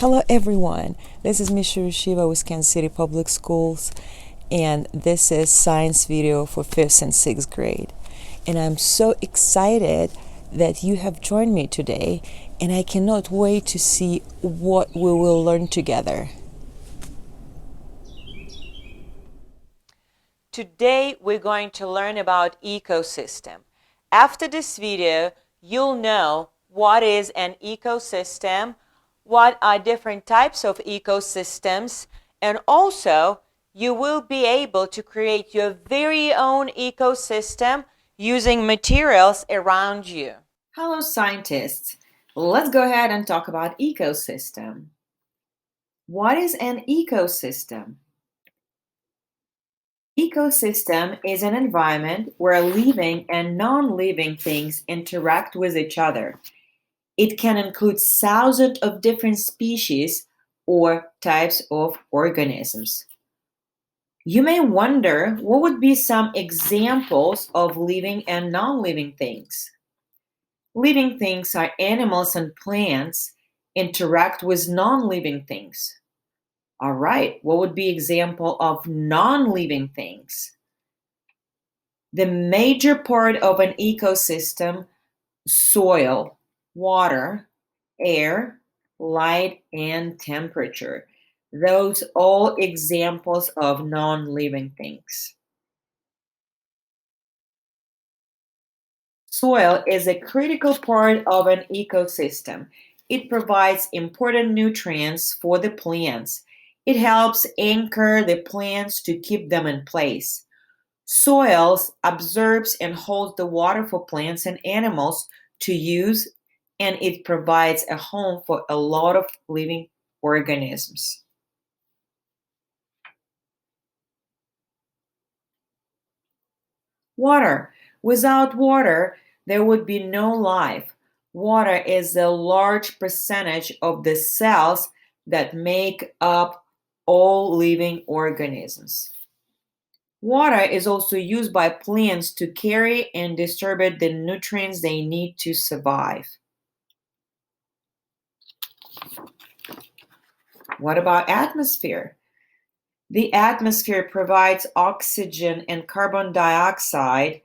Hello everyone, this is Mishuru Shiva with Kansas City Public Schools, and this is science video for 5th and 6th grade. And I'm so excited that you have joined me today, and I cannot wait to see what we will learn together. Today we're going to learn about ecosystem. After this video, you'll know what is an ecosystem, what are different types of ecosystems, and also you will be able to create your very own ecosystem using materials around you. Hello, scientists. Let's go ahead and talk about ecosystem. What is an ecosystem? Ecosystem is an environment where living and non-living things interact with each other. It can include thousands of different species or types of organisms. You may wonder what would be some examples of living and non-living things. Living things are animals and plants interact with non-living things. All right, what would be example of non-living things? The major part of an ecosystem, soil, water, air, light, and temperature. Those all examples of non-living things. Soil is a critical part of an ecosystem. It provides important nutrients for the plants. It helps anchor the plants to keep them in place. Soils absorbs and holds the water for plants and animals to use, and it provides a home for a lot of living organisms. Water. Without water, there would be no life. Water is a large percentage of the cells that make up all living organisms. Water is also used by plants to carry and distribute the nutrients they need to survive. What about atmosphere? The atmosphere provides oxygen and carbon dioxide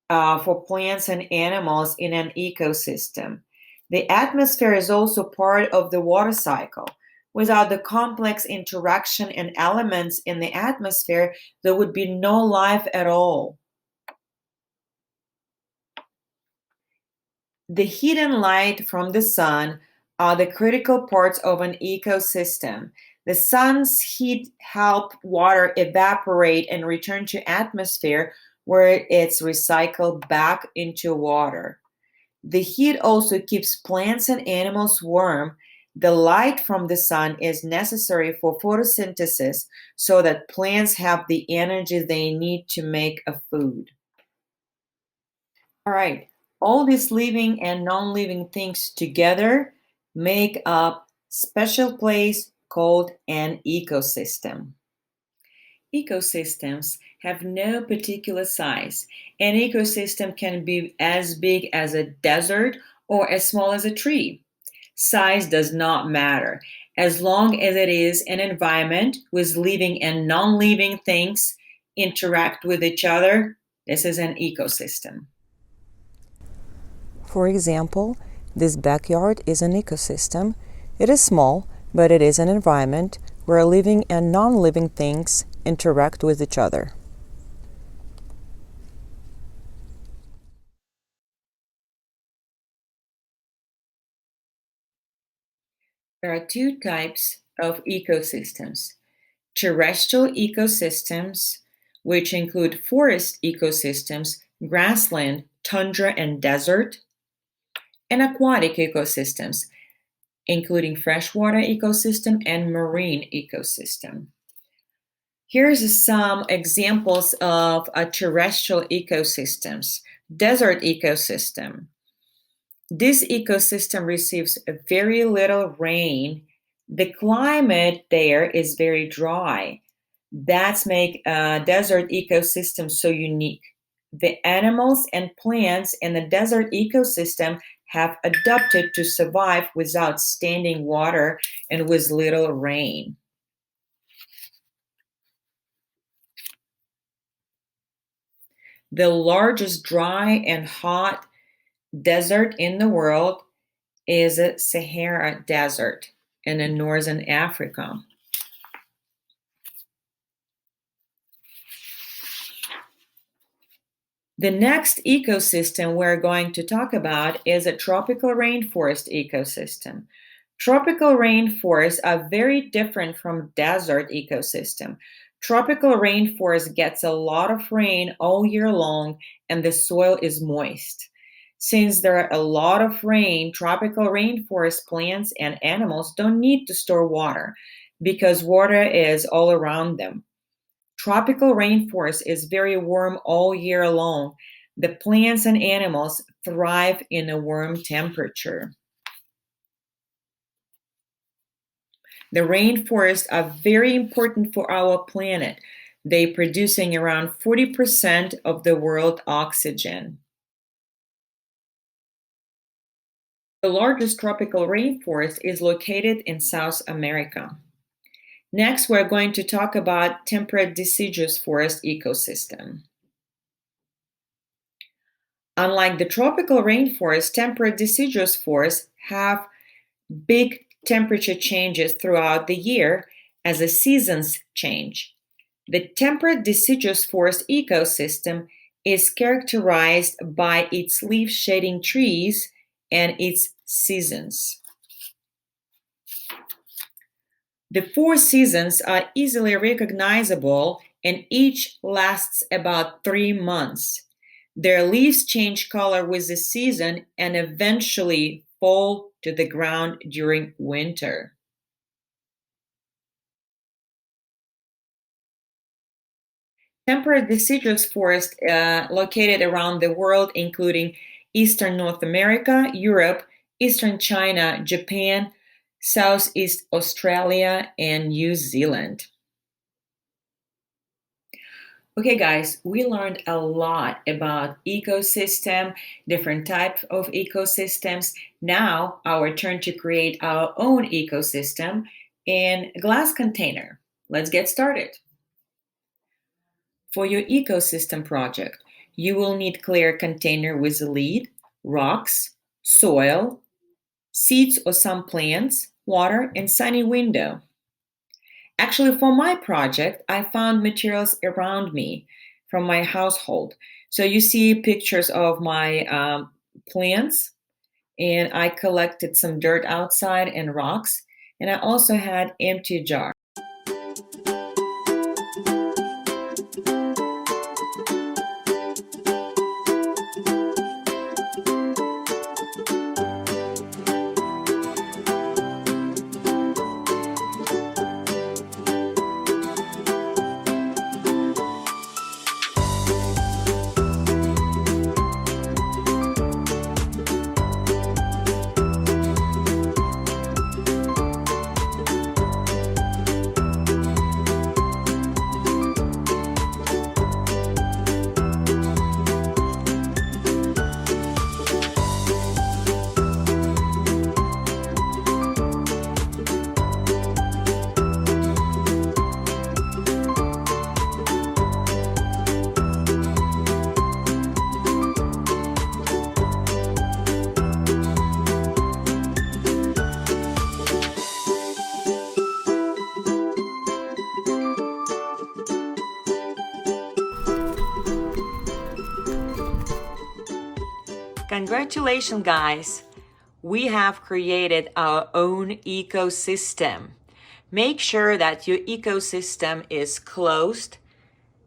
for plants and animals in an ecosystem. The atmosphere is also part of the water cycle. Without the complex interaction and elements in the atmosphere, there would be no life at all. The heat and light from the sun are the critical parts of an ecosystem. The sun's heat helps water evaporate and return to atmosphere where it's recycled back into water. The heat also keeps plants and animals warm. The light from the sun is necessary for photosynthesis so that plants have the energy they need to make a food. All right, all these living and non-living things together make up special place called an ecosystem. Ecosystems have no particular size. An ecosystem can be as big as a desert or as small as a tree. Size does not matter. As long as it is an environment with living and non-living things interact with each other, this is an ecosystem. For example, this backyard is an ecosystem. It is small, but it is an environment where living and non-living things interact with each other. There are two types of ecosystems: terrestrial ecosystems, which include forest ecosystems, grassland, tundra, and desert, and aquatic ecosystems, including freshwater ecosystem and marine ecosystem. Here's some examples of terrestrial ecosystems. Desert ecosystem. This ecosystem receives very little rain. The climate there is very dry. That's make a desert ecosystem so unique. The animals and plants in the desert ecosystem have adapted to survive without standing water and with little rain. The largest dry and hot desert in the world is the Sahara Desert in northern Africa. The next ecosystem we're going to talk about is a tropical rainforest ecosystem. Tropical rainforests are very different from desert ecosystem. Tropical rainforest gets a lot of rain all year long and the soil is moist. Since there are a lot of rain, tropical rainforest plants and animals don't need to store water because water is all around them. Tropical rainforest is very warm all year long. The plants and animals thrive in a warm temperature. The rainforests are very important for our planet. They producing around 40% of the world oxygen. The largest tropical rainforest is located in South America. Next, we're going to talk about temperate deciduous forest ecosystem. Unlike the tropical rainforest, temperate deciduous forests have big temperature changes throughout the year as the seasons change. The temperate deciduous forest ecosystem is characterized by its leaf-shedding trees and its seasons. The four seasons are easily recognizable and each lasts about 3 months. Their leaves change color with the season and eventually fall to the ground during winter. Temperate deciduous forests located around the world, including eastern North America, Europe, eastern China, Japan, Southeast Australia, and New Zealand. Okay, guys, we learned a lot about ecosystem, different types of ecosystems. Now, our turn to create our own ecosystem in a glass container. Let's get started. For your ecosystem project, you will need clear container with a lid, rocks, soil, seeds or some plants, water, and sunny window. Actually, for my project, I found materials around me from my household. So you see pictures of my plants, and I collected some dirt outside and rocks, and I also had empty jars. Congratulations, guys! We have created our own ecosystem. Make sure that your ecosystem is closed.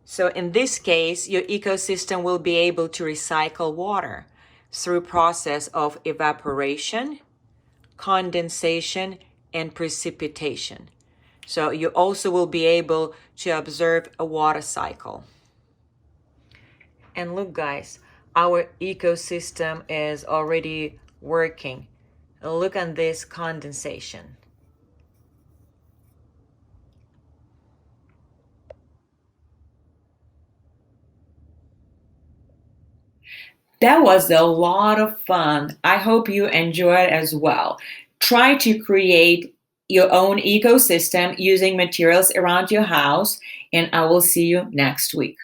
So in this case, your ecosystem will be able to recycle water through process of evaporation, condensation, and precipitation. So you also will be able to observe a water cycle. And look, guys, our ecosystem is already working. Look at this condensation. That was a lot of fun. I hope you enjoyed as well. Try to create your own ecosystem using materials around your house, and I will see you next week.